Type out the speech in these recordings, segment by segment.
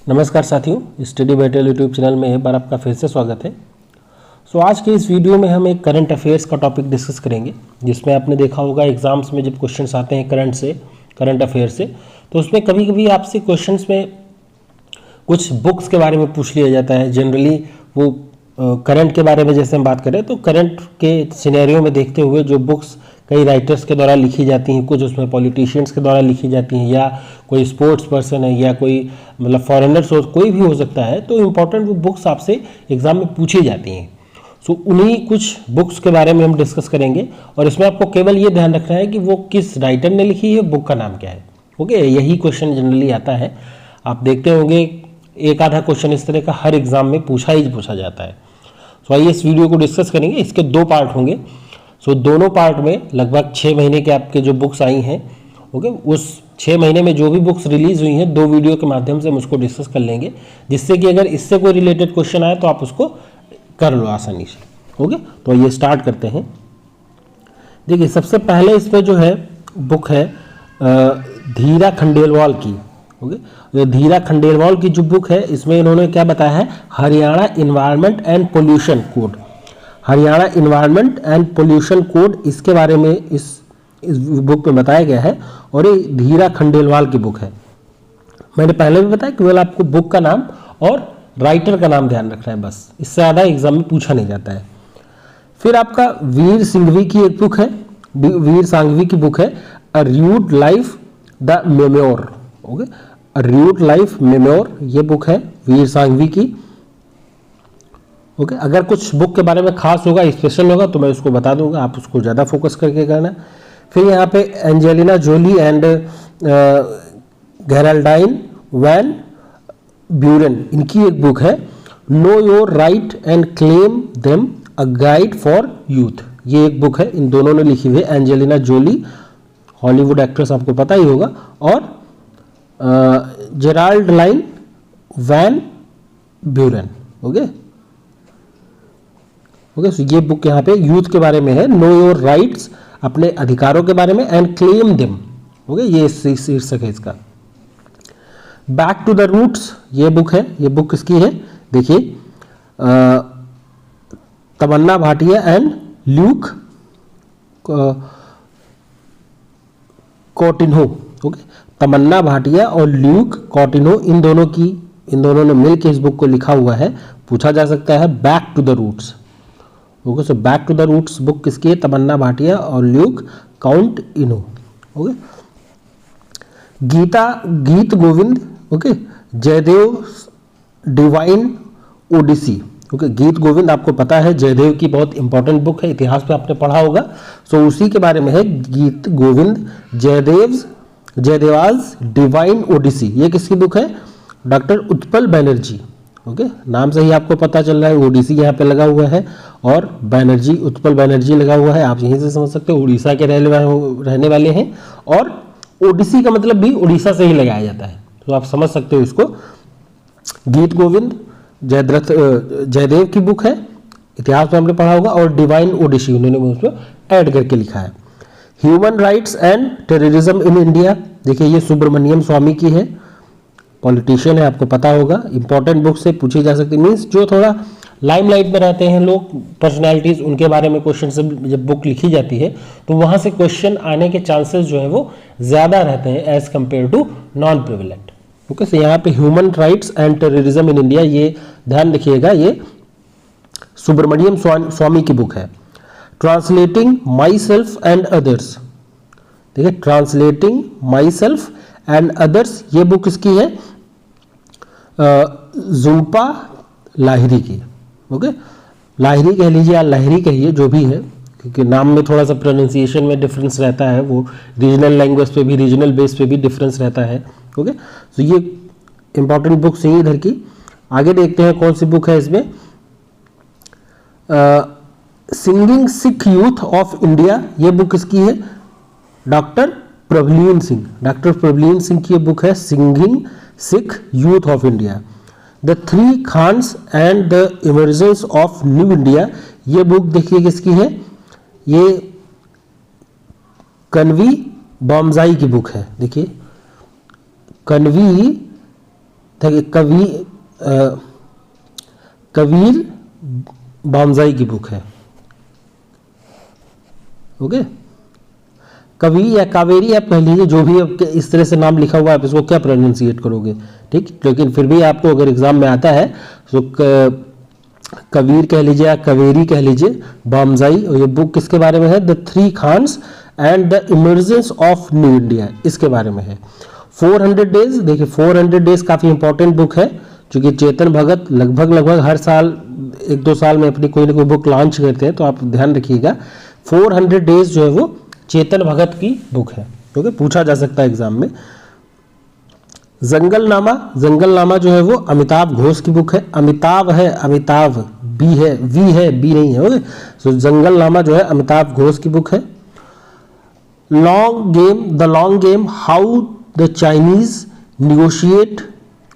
नमस्कार साथियों, study battle YouTube channel में एक बार आपका फिर से स्वागत है। आज के इस वीडियो में हम एक करंट अफेयर्स का टॉपिक डिस्कस करेंगे, जिसमें आपने देखा होगा एग्जाम्स में जब क्वेश्चंस आते हैं करंट अफेयर से, तो उसमें कभी कभी आपसे क्वेश्चंस में कुछ बुक्स के बारे में पूछ लिया जाता है। जनरली वो करंट के बारे में जैसे हम बात करें तो करंट के सिनेरियो में देखते हुए जो बुक्स कई राइटर्स के द्वारा लिखी जाती हैं, कुछ उसमें पॉलिटिशियंस के द्वारा लिखी जाती हैं, या कोई स्पोर्ट्स पर्सन है, या कोई मतलब फॉरेनर्स हो, कोई भी हो सकता है, तो इम्पोर्टेंट वो बुक्स आपसे एग्जाम में पूछी जाती हैं। उन्हीं कुछ बुक्स के बारे में हम डिस्कस करेंगे, और इसमें आपको केवल ये ध्यान रखना है कि वो किस राइटर ने लिखी है, बुक का नाम क्या है। ओके, यही क्वेश्चन जनरली आता है। आप देखते होंगे एक आधा क्वेश्चन इस तरह का हर एग्जाम में पूछा जाता है। आइए इस वीडियो को डिस्कस करेंगे। इसके दो पार्ट होंगे। दोनों पार्ट में लगभग 6 महीने के आपके जो बुक्स आई हैं, ओके, उस 6 महीने में जो भी बुक्स रिलीज हुई हैं, 2 वीडियो के माध्यम से हम उसको डिस्कस कर लेंगे, जिससे कि अगर इससे कोई रिलेटेड क्वेश्चन आए तो आप उसको कर लो आसानी से। ओके, तो ये स्टार्ट करते हैं। देखिए, सबसे पहले इस पर जो है बुक है धीरा खंडेलवाल की। ओके, धीरा खंडेलवाल की जो बुक है, इसमें इन्होंने क्या बताया है, Haryana environment and pollution code. Haryana environment and pollution code, इसके बारे में इस बुक में बताया गया है, और ये धीरा खंडेलवाल की बुक है। मैंने पहले भी बताया केवल आपको बुक का नाम और राइटर का नाम ध्यान रखना है, बस। इससे ज़्यादा एग्जाम में पूछा नहीं जाता है। फिर आपका वीर सिंघवी की एक बुक है, वीर सांघवी की बुक है, a rude life the memoir. Okay, a rude life memoir, ये बुक है वीर सांघवी की। ओके, अगर कुछ बुक के बारे में खास होगा, स्पेशल होगा, तो मैं उसको बता दूंगा, आप उसको ज़्यादा फोकस करके करना। फिर यहाँ पे Angelina Jolie and Geraldine Van Buren, इनकी एक बुक है, know your right and claim them, a guide for youth. ये एक बुक है, इन दोनों ने लिखी हुई है। एंजेलिना जोली हॉलीवुड एक्ट्रेस, आपको पता ही होगा, और जेराल्डाइन वैन ब्यूरेन। ओके, सो ये बुक यहाँ पे यूथ के बारे में है, नो योर राइट्स, अपने अधिकारों के बारे में, एंड क्लेम देम। ओके, ये शीर्षक है इसका। बैक टू द रूट्स, ये बुक है, ये बुक किसकी है, देखिए, Tamanna Bhatia and Luke Coutinho. Okay, Tamanna Bhatia और ल्यूक कॉटिन्हो, इन दोनों ने मिलकर इस बुक को लिखा हुआ है। पूछा जा सकता है back to the roots. Okay, so back to the roots book किसकी है, तमन्ना भाटिया और Luke Coutinho. Okay, Geet Govind, okay, Jayadev divine odyssey. Okay, Geet Govind आपको पता है जयदेव की बहुत इंपॉर्टेंट बुक है, इतिहास में आपने पढ़ा होगा। सो उसी के बारे में है गीत गोविंद जयदेवाज डिवाइन ओडिसी। ये किसकी बुक है, डॉक्टर उत्पल बनर्जी। ओके, नाम से ही आपको पता चल रहा है, ओडिसी यहाँ पे लगा हुआ है, और बैनर्जी, उत्पल बैनर्जी लगा हुआ है। आप यहीं से समझ सकते हो उड़ीसा के रहने वाले हैं, और ओडिसी का मतलब भी उड़ीसा से ही लगाया जाता है, तो आप समझ सकते हो इसको। गीत गोविंद जयदेव की बुक है, इतिहास में हमने पढ़ा होगा, और डिवाइन ओडिसी उन्होंने उसमें ऐड करके लिखा है। Human rights and terrorism in India, देखिए ये सुब्रमण्यम स्वामी की है, पॉलिटिशियन है, आपको पता होगा। इंपॉर्टेंट बुक से पूछी जा सकती है, मीन्स जो थोड़ा लाइमलाइट में रहते हैं लोग, पर्सनैलिटीज, उनके बारे में क्वेश्चन से जब बुक लिखी जाती है तो वहाँ से क्वेश्चन आने के चांसेस जो है वो ज़्यादा रहते हैं as compare to non prevalent. Okay, so यहाँ पे human rights and terrorism in India, ये ध्यान रखिएगा, ये सुब्रमण्यम स्वामी की बुक है। Translating myself and others, देखिए, translating myself and others, ये बुक किसकी है, जुल्पा लाहिरी की। ओके, लाहिरी कह लीजिए या लहरी कहिए, जो भी है, क्योंकि नाम में थोड़ा सा प्रोनाउंसिएशन में डिफरेंस रहता है, वो रीजनल लैंग्वेज पे भी, रीजनल बेस पे भी डिफरेंस रहता है। ओके, तो ये इंपॉर्टेंट बुक्स हैं इधर की। आगे देखते हैं कौन सी बुक है इसमें, singing Sikh youth of India, ये बुक किसकी है, डॉक्टर प्रभलीन सिंह। डॉक्टर प्रभलीन सिंह की ये बुक है, singing Sikh youth of India. The three Khans and the emergence of new India, ये बुक देखिए किसकी है, ये कन्वी बॉम्जाई की बुक है। देखिए, कन्वी कबीर बामजाई की बुक है। ओके, कवि या कावेरी आप कह लीजिए, जो भी आपके इस तरह से नाम लिखा हुआ है आप इसको क्या प्रोनाउंसिएट करोगे, ठीक। लेकिन फिर भी आपको अगर एग्जाम में आता है तो कबीर कह लीजिए या कवेरी कह लीजिए, बामजाई। और ये बुक किसके बारे में है? The three Khans and the emergence of new India, इसके बारे में है। 400 डेज, देखिए 400 डेज काफ़ी इंपॉर्टेंट बुक है, क्योंकि चेतन भगत लगभग हर साल 1-2 साल में अपनी कोई ना कोई बुक लॉन्च करते हैं, तो आप ध्यान रखिएगा 400 डेज जो है वो चेतन भगत की बुक है। ओके, पूछा जा सकता है एग्जाम में। जंगलनामा जो है वो अमिताभ घोष की बुक है। अमिताभ है, अमिताभ बी है, वी है, बी नहीं है। ओके, सो जंगलनामा जो है अमिताभ घोष की बुक है। The long game, how the Chinese negotiate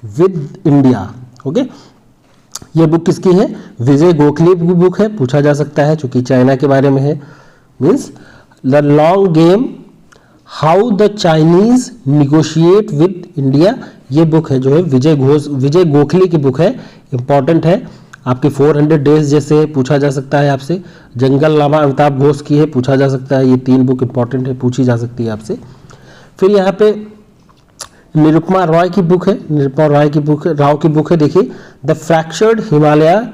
with India. Okay, ये बुक किसकी है? विजय गोखले की बुक है, पूछा जा सकता है चूंकि चाइना के बारे में है। Means the long game, how the Chinese negotiate with India, ये बुक है जो है विजय गोखले की बुक है, इंपॉर्टेंट है। आपकी 400 डेज जैसे पूछा जा सकता है आपसे। जंगलनामा अमिताभ घोष की है, पूछा जा सकता है। ये 3 बुक इंपॉर्टेंट है, पूछी जा सकती है आपसे। फिर यहाँ पे निरुपमा रॉय की बुक है, राव की बुक है। देखिए, the fractured Himalaya,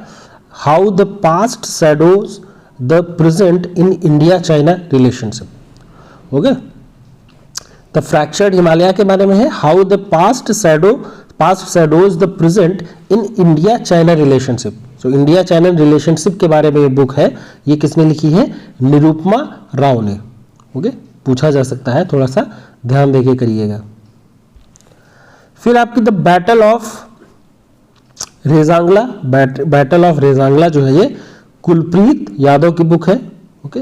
how the past shadows the present in India China relationship. Okay, the fractured Himalaya के बारे में है, how the past shadows the present in India China relationship. So India China relationship के बारे में ये बुक है, ये किसने लिखी है? निरुपमा राव ने। ओके, पूछा जा सकता है, थोड़ा सा ध्यान देके करिएगा। फिर आपकी द बैटल ऑफ रेजांगला जो है ये कुलप्रीत यादव की बुक है। ओके,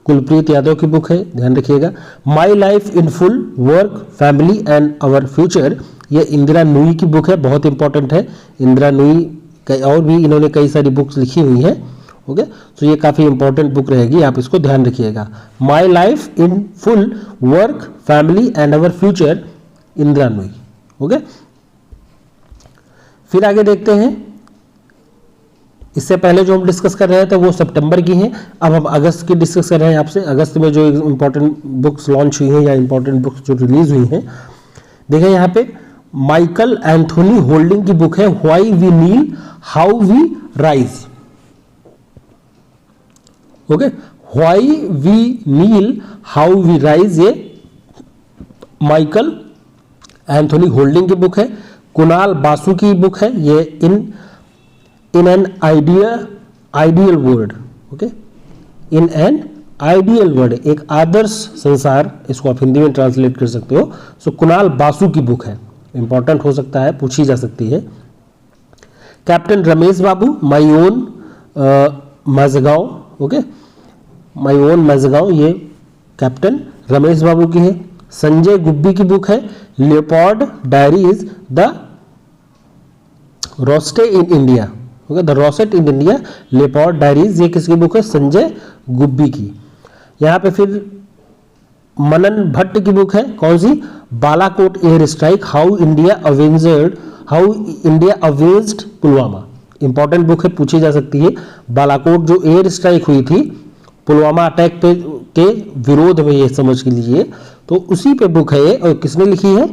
कुलप्रीत यादव की बुक है, ध्यान रखिएगा। My life in full, work, family and our future, ये इंदिरा नूई की बुक है, बहुत इंपॉर्टेंट है। इंदिरा नूई और भी इन्होंने कई सारी बुक्स लिखी हुई हैं। ओके, तो ये काफ़ी इंपॉर्टेंट बुक रहेगी, आप इसको ध्यान रखिएगा। My life in full, work, family and our future, Indira Nooyi. Okay, फिर आगे देखते हैं। इससे पहले जो हम डिस्कस कर रहे थे वो सितंबर की हैं, अब हम अगस्त की डिस्कस कर रहे हैं आपसे। अगस्त में जो इंपॉर्टेंट बुक्स लॉन्च हुई हैं या इंपॉर्टेंट बुक्स जो रिलीज हुई हैं, देखें यहाँ पे माइकल एंथोनी होल्डिंग की बुक है, why we kneel, how we rise. Okay, why we kneel, how we rise, ये माइकल एंथोनी होल्डिंग की बुक है। कुणाल बासु की बुक है, ये in an ideal world. Okay, in an ideal world, एक आदर्श संसार, इसको आप हिंदी में ट्रांसलेट कर सकते हो। सो कुणाल बासु की बुक है, इंपॉर्टेंट हो सकता है, पूछी जा सकती है। Captain Ramesh Babu, my own Mazagaon. Okay, my own Mazagaon, ये कैप्टन रमेश बाबू की है। संजय गुब्बी की बुक है, Leopold diaries, the rosette in India. Okay, the rosette in India, Leopold diaries, ये किसकी बुक है? संजय गुब्बी की। यहाँ पे फिर मनन भट्ट की बुक है, कौन सी? Balakot air strike, how India avenged Pulwama. Important book है, पूछी जा सकती है। बालाकोट जो एयर स्ट्राइक हुई थी पुलवामा अटैक पे के विरोध में, ये समझ के लीजिए, तो उसी पे बुक है ये। और किसने लिखी है?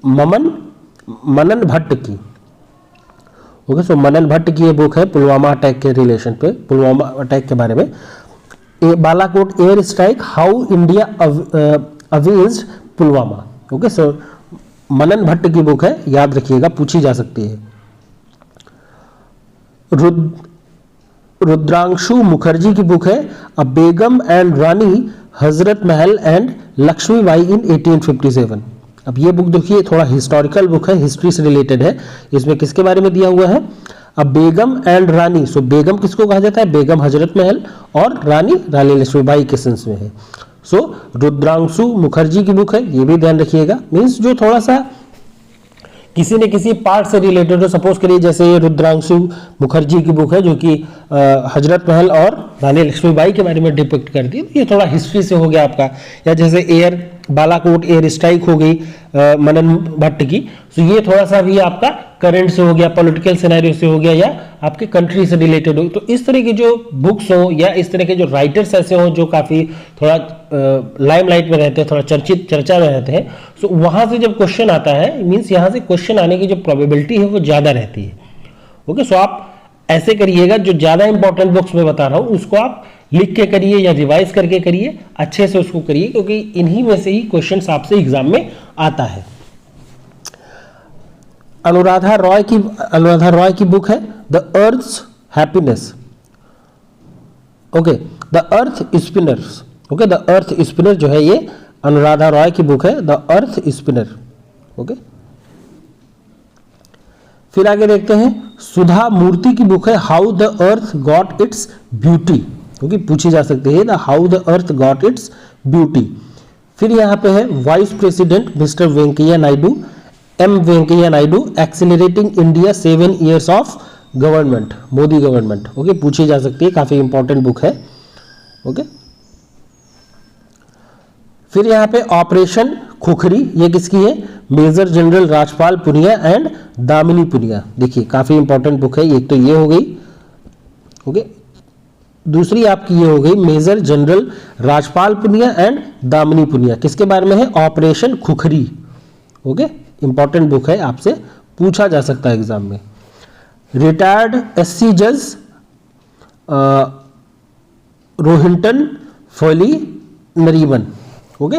मनन भट्ट की। ओके, सो मनन भट्ट की ये बुक है पुलवामा अटैक के रिलेशन पे, पुलवामा अटैक के बारे में। Balakot air strike, how India avenged Pulwama. Okay, so Manan Bhatt की बुक है, याद रखिएगा, पूछी जा सकती है। रुद्रांशु मुखर्जी की बुक है, अ बेगम and Rani Hazrat Mahal and Lakshmibai इन 1857। अब ये बुक देखिए, थोड़ा हिस्टोरिकल बुक है, हिस्ट्री से रिलेटेड है। इसमें किसके बारे में दिया हुआ है? अब बेगम एंड रानी। सो बेगम किसको कहा जाता है? बेगम हजरत महल, और रानी लक्ष्मीबाई के सेंस में है। सो रुद्रांशु मुखर्जी की बुक है, ये भी ध्यान रखिएगा। मीन्स जो थोड़ा सा किसी न किसी पार्ट से रिलेटेड हो। सपोज करिए जैसे ये रुद्रांशु मुखर्जी की बुक है जो कि हजरत महल और रानी लक्ष्मीबाई के बारे में डिपिक्ट करती है, ये थोड़ा हिस्ट्री से हो गया आपका। या जैसे बालाकोट एयर स्ट्राइक हो गई मनन भट्ट की। तो ये थोड़ा सा भी आपका करंट से हो गया, पॉलिटिकल सिनेरियो से हो गया, या आपके कंट्री से रिलेटेड हो। तो इस तरह की जो बुक्स हो या इस तरह के जो राइटर्स ऐसे हो जो काफी थोड़ा लाइमलाइट में रहते हैं, थोड़ा चर्चा में रहते हैं, तो वहां से जब क्वेश्चन आता है, मीन्स यहाँ से क्वेश्चन आने की जो प्रोबेबिलिटी है वो ज्यादा रहती है। ओके, सो आप ऐसे करिएगा, जो ज्यादा इंपॉर्टेंट बुक्स में बता रहा हूं उसको आप लिख के करिए या रिवाइज करके करिए, अच्छे से उसको करिए, क्योंकि इन्हीं में से ही क्वेश्चंस आपसे एग्जाम में आता है। अनुराधा रॉय की बुक है the earth's happiness. Okay, the earth spinners. Okay, the earth spinner जो है ये अनुराधा रॉय की बुक है, द अर्थ स्पिनर। ओके, फिर आगे देखते हैं, सुधा मूर्ति की बुक है how the earth got its beauty. Okay, पूछी जा सकती है the how the earth got its beauty. फिर यहाँ पे है vice president mister Venkaiah Naidu, M Venkaiah Naidu, accelerating India 7 years of government, Modi government. Okay, पूछी जा सकती है, काफी इंपॉर्टेंट बुक है। ओके, फिर यहाँ पे ऑपरेशन खुखरी, ये किसकी है, major general Rajpal Punia and Damini Punia. देखिए काफी इंपॉर्टेंट बुक है। एक तो ये हो गई, ओके, दूसरी आपकी ये हो गई major general Rajpal Punia and Damini Punia. किसके बारे में है, operation Khukri. Okay, important book है, आपसे पूछा जा सकता है एग्जाम में। रिटायर्ड SC जज रोहिंटन फॉली नरीमन। ओके,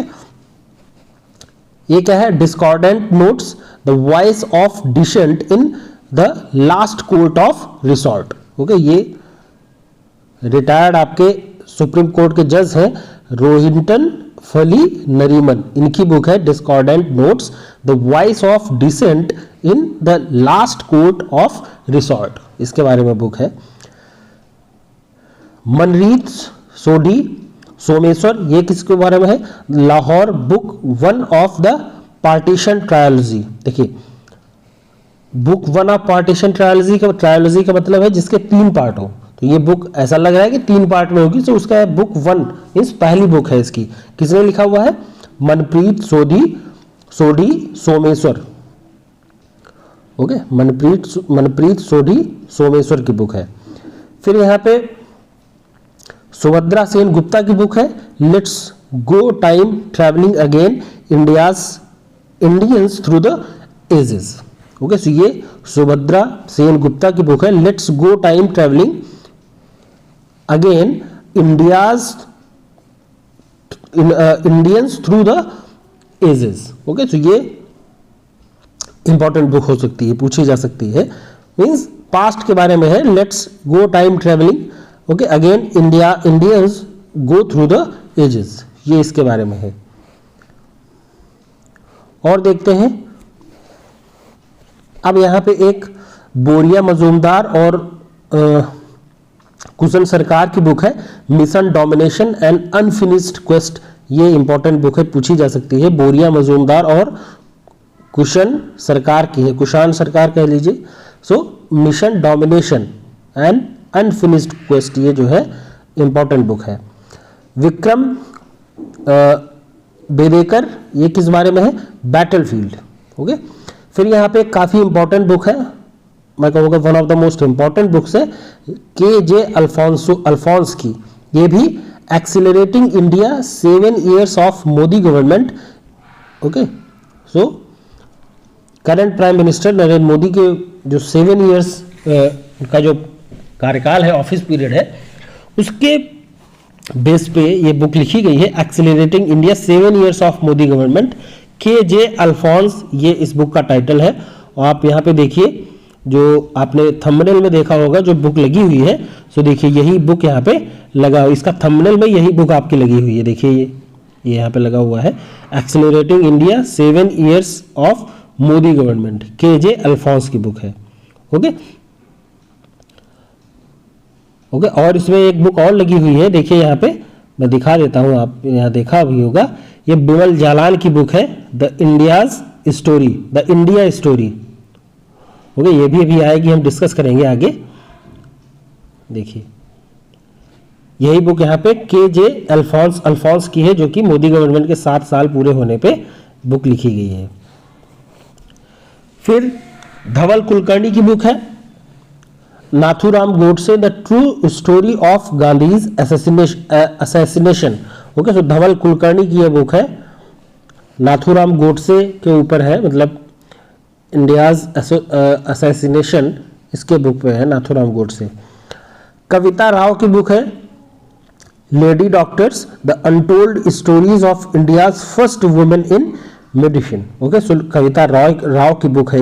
ये क्या है, discordant notes the voice of dissent in the last court of resort. Okay, ये रिटायर्ड आपके सुप्रीम कोर्ट के जज हैं रोहिंटन फली नरीमन, इनकी बुक है discordant notes the voice of dissent in the last court of resort, इसके बारे में बुक है। मनरीत सोढ़ी सोमेश्वर, ये किसके बारे में है, Lahore book 1 of the partition trilogy. देखिए बुक 1 ऑफ पार्टीशन ट्रायोलॉजी का मतलब है जिसके 3 पार्ट हो। तो ये बुक ऐसा लग रहा है कि 3 पार्ट में होगी, तो उसका बुक 1 मीन्स पहली बुक है इसकी। किसने लिखा हुआ है, मनप्रीत सोढ़ी सोमेश्वर। ओके, मनप्रीत सोढ़ी सोमेश्वर की बुक है। फिर यहाँ पे सुभद्रा सेन गुप्ता की बुक है let's go time travelling again Indians through the ages. Okay, so ये सुभद्रा सेन गुप्ता की बुक है let's go time travelling again Indians through the ages. Okay, so ये इंपॉर्टेंट बुक हो सकती है, पूछी जा सकती है, मीन्स पास्ट के बारे में है, let's go time travelling okay again Indians go through the ages, ये इसके बारे में है। और देखते हैं अब यहां पे एक बोरिया मजूमदार और कुशन सरकार की बुक है mission domination and unfinished quest, ये इंपॉर्टेंट बुक है, पूछी जा सकती है। बोरिया मजूमदार और कुशन सरकार की है, कुशान सरकार कह लीजिए। So mission domination and unfinished quest, ये जो है इंपॉर्टेंट बुक है। विक्रम बेदेकर, ये किस बारे में है, बैटलफील्ड। ओके, फिर यहाँ पे काफी इंपॉर्टेंट बुक है, मैं कहूँगा one of the most important books है KJ अल्फोंस की, ये भी accelerating India 7 years of Modi government. Okay, so current prime minister Narendra Modi के जो 7 years का जो कार्यकाल है, ऑफिस पीरियड है, उसके बेस पे ये बुक लिखी गई है accelerating India 7 years of Modi government. KJ Alphons, ये इस बुक का टाइटल है। और आप यहाँ पे देखिए जो आपने थंबनेल में देखा होगा जो बुक लगी हुई है, सो देखिए यही बुक यहाँ पे लगा, इसका थंबनेल में यही बुक आपकी लगी हुई है, देखिए ये यहाँ पे लगा हुआ है accelerating India 7 years of Modi government, KJ Alphons की बुक है। ओके ओके, और इसमें एक बुक और लगी हुई है, देखिए यहाँ पे मैं दिखा देता हूँ, आप यहाँ देखा भी होगा, ये बिमल जालान की बुक है द इंडिया स्टोरी। ओके, ये भी अभी आएगी, हम डिस्कस करेंगे आगे। देखिए यही बुक यहाँ पे KJ अल्फोंस की है, जो कि मोदी गवर्नमेंट के 7 साल पूरे होने पे बुक लिखी गई है। फिर धवल कुलकर्णी की बुक है Nathuram Godse the true story of Gandhi's assassination. Okay, so Dhaval Kulkarni की यह बुक है, नाथूराम गोडसे के ऊपर है, मतलब इंडियाज असैसिनेशन इसके बुक पे है नाथूराम गोडसे। कविता राव की बुक है lady doctors the untold stories of India's first women in medicine. Okay, so Kavita Rao की बुक है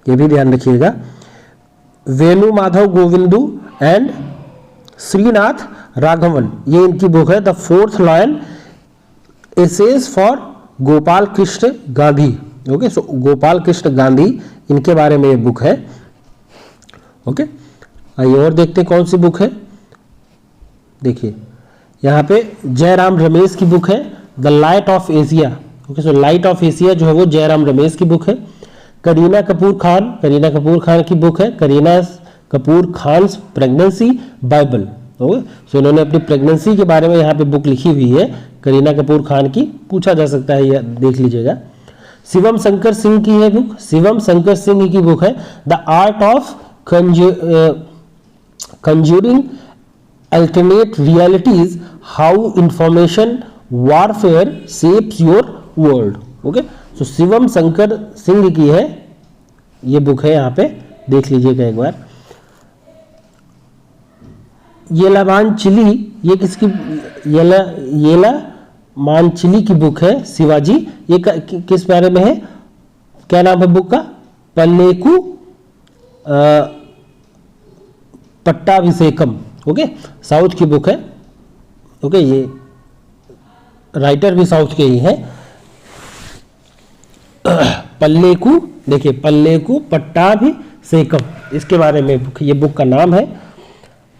ये भी ध्यान रखिएगा। वेणु माधव गोविंदू एंड श्रीनाथ राघवन, ये इनकी बुक है the fourth lion essays for Gopal Krishna Gandhi. Okay, so Gopal Krishna Gandhi इनके बारे में ये बुक है। ओके, आइए और देखते हैं कौन सी बुक है। देखिए यहाँ पे जयराम रमेश की बुक है the light of Asia. Okay, so light of Asia जो है वो जयराम रमेश की बुक है। करीना कपूर खान की बुक है Kareena Kapoor Khan's pregnancy bible. Okay, so इन्होंने अपनी प्रेगनेंसी के बारे में यहाँ पे बुक लिखी हुई है करीना कपूर खान की, पूछा जा सकता है, ये देख लीजिएगा। शिवम शंकर सिंह की है बुक, शिवम शंकर सिंह की बुक है the art of conjuring alternate realities how information warfare shapes your world. Okay, so Shivam Shankar Singh की है ये बुक है, यहाँ पे देख लीजिएगा एक बार। येलामांचिली, ये किसकी, येलामांचिली की बुक है शिवाजी, ये किस बारे में है, क्या नाम है बुक का, पल्लेकू पट्टाभिषेकम। ओके, साउथ की बुक है। ओके, ये राइटर भी साउथ के ही हैं। पल्लेकू, देखिए पल्लेकू पट्टाभिषेकम, इसके बारे में ये बुक का नाम है।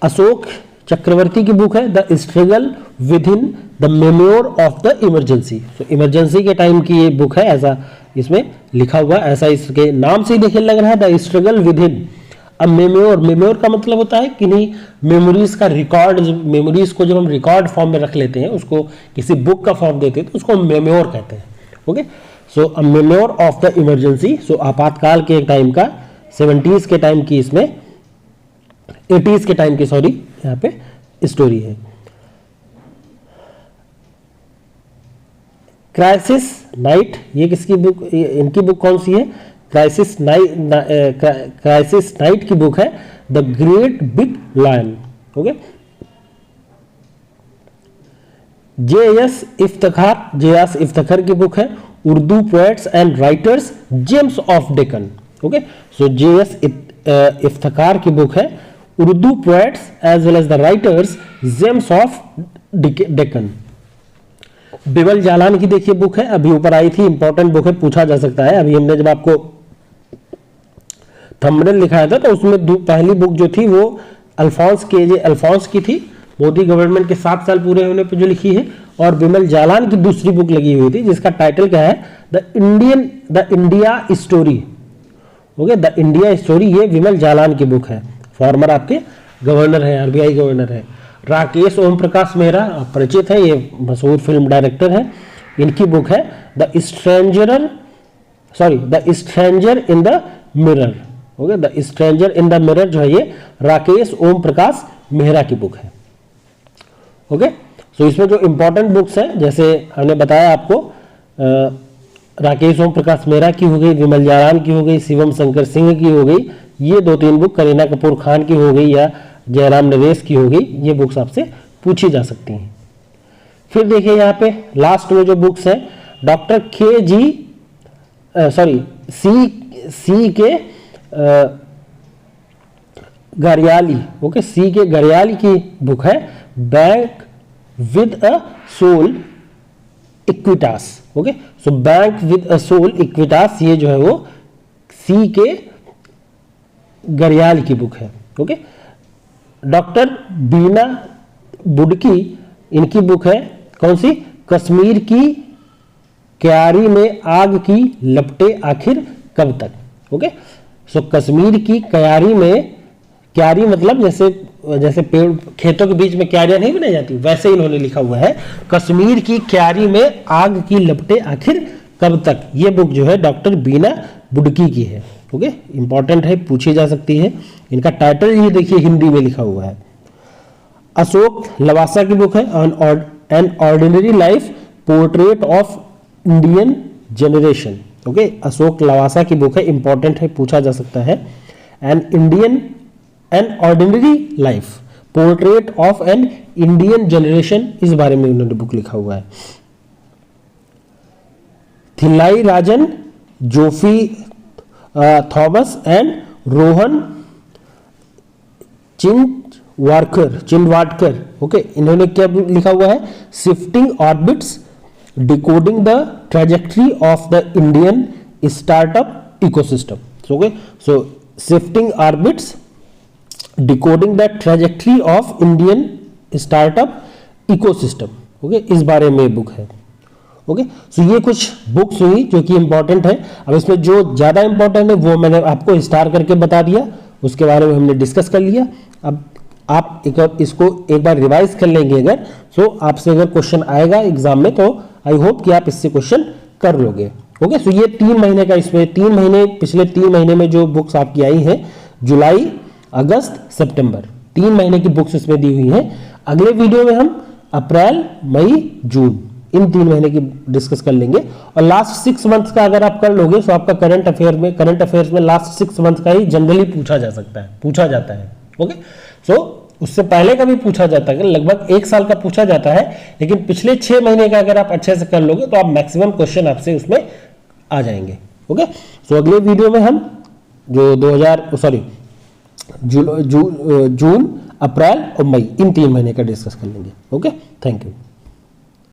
अशोक चक्रवर्ती की बुक है the struggle with in the memoir of the emergency. तो इमरजेंसी के टाइम की ये बुक है, ऐसा इसमें लिखा हुआ, ऐसा इसके नाम से ही देखिए लग रहा है द स्ट्रगल विद इन। अब मेमोर का मतलब होता है कि नहीं मेमोरीज का रिकॉर्ड, मेमोरीज को जब हम रिकॉर्ड फॉर्म में रख लेते हैं, उसको किसी बुक का फॉर्म देते हैं तो उसको मेमोर कहते हैं। Okay, so a memoir of the emergency, so आपातकाल के टाइम का, 70s के टाइम की, इसमें 80s के टाइम की, सॉरी, यहाँ पे स्टोरी है। क्राइसिस नाइट, ये किसकी बुक, इनकी बुक कौन सी है, क्राइसिस नाइट की बुक है the great big lion. Okay, J S. Iftikhar की बुक है Urdu poets and writers gems of Deccan. Okay, so J S. Iftikhar की बुक है Urdu poets as well as the writers gems of Deccan. Bimal Jalan की देखिए बुक है, अभी ऊपर आई थी, इंपॉर्टेंट बुक है, पूछा जा सकता है। अभी हमने जब आपको थंबनेल लिखाया था तो उसमें पहली बुक जो थी वो KJ अल्फोंस की थी, मोदी गवर्नमेंट के 7 साल पूरे होने पर जो लिखी है। और बिमल जालान की दूसरी बुक लगी हुई थी जिसका टाइटल क्या है, the India story. Okay, the India story, ये विमल जालान की बुक है। फॉर्मर आपके गवर्नर है, RBI गवर्नर है। राकेश ओम प्रकाश मेहरा, परिचित है, ये मशहूर फिल्म डायरेक्टर है, इनकी बुक है the stranger in the mirror. Okay, the stranger in the mirror जो है ये राकेश ओम प्रकाश मेहरा की बुक है। ओके, सो इसमें जो इंपॉर्टेंट बुक्स हैं, जैसे हमने बताया आपको, राकेश ओम प्रकाश मेहरा की हो गई, विमल जालान की हो गई, शिवम शंकर सिंह की हो गई, ये 2-3 बुक करीना कपूर खान की हो गई या जयराम नरेश की हो गई, ये बुक्स आपसे पूछी जा सकती हैं। फिर देखिए यहाँ पे लास्ट में जो बुक्स हैं, डॉक्टर सी के गरियाली। ओके, सी के गरियाली की बुक है bank with a soul Equitas. Okay, so bank with a soul Equitas, ये जो है वो सी के गरियाल की बुक है। ओके, डॉक्टर बीना बुडकी, इनकी बुक है कौन सी, कश्मीर की क्यारी में आग की लपटें आखिर कब तक। ओके, सो कश्मीर की क्यारी में क्यारी मतलब जैसे पेड़ खेतों के बीच में क्यारियां नहीं बनाई जाती, वैसे इन्होंने लिखा हुआ है कश्मीर की क्यारी में आग की लपटें आखिर कब तक। ये बुक जो है डॉक्टर बीना बुडकी की है। ओके, इंपॉर्टेंट है, पूछी जा सकती है। इनका टाइटल ये देखिए हिंदी में लिखा हुआ है। अशोक लवासा की बुक है an ordinary life portrait of Indian generation. Okay, Ashok Lavasa की बुक है, इंपॉर्टेंट है, पूछा जा सकता है। An ordinary life portrait of an Indian generation, इस बारे में उन्होंने बुक लिखा हुआ है। थिलाई राजन, जोफी थॉमस एंड रोहन चिंदवाडकर। ओके, इन्होंने क्या लिखा हुआ है? Shifting orbits decoding the trajectory of the Indian startup ecosystem. Okay, so shifting orbits decoding the trajectory of Indian startup ecosystem. Okay, इस बारे में बुक है। ओके, सो ये कुछ बुक्स हुई जो कि इंपॉर्टेंट है। अब इसमें जो ज्यादा इंपॉर्टेंट है वो मैंने आपको स्टार करके बता दिया, उसके बारे में हमने डिस्कस कर लिया। अब आप इसको एक बार रिवाइज कर लेंगे अगर, सो आपसे अगर क्वेश्चन आएगा एग्जाम में तो आई होप कि आप इससे क्वेश्चन कर लोगे। ओके, सो ये 3 महीने का, इसमें 3 महीने, पिछले 3 महीने में जो बुक्स आपकी आई हैं, जुलाई, अगस्त, सितंबर, 3 महीने की बुक्स इसमें दी हुई हैं। अगले वीडियो में हम अप्रैल, मई, जून, इन 3 महीने की डिस्कस कर लेंगे। और लास्ट 6 मंथ्स का अगर आप कर लोगे तो आपका करंट अफेयर्स में लास्ट 6 मंथ का ही जनरली पूछा जाता है। ओके, सो उससे पहले का भी पूछा जाता है, लगभग 1 साल का पूछा जाता है, लेकिन पिछले 6 महीने का अगर आप अच्छे से कर लोगे तो आप मैक्सिमम क्वेश्चन आपसे उसमें आ जाएंगे। ओके, सो अगले वीडियो में हम जो जून, अप्रैल और मई, इन 3 महीने का डिस्कस कर लेंगे। Okay, thank you.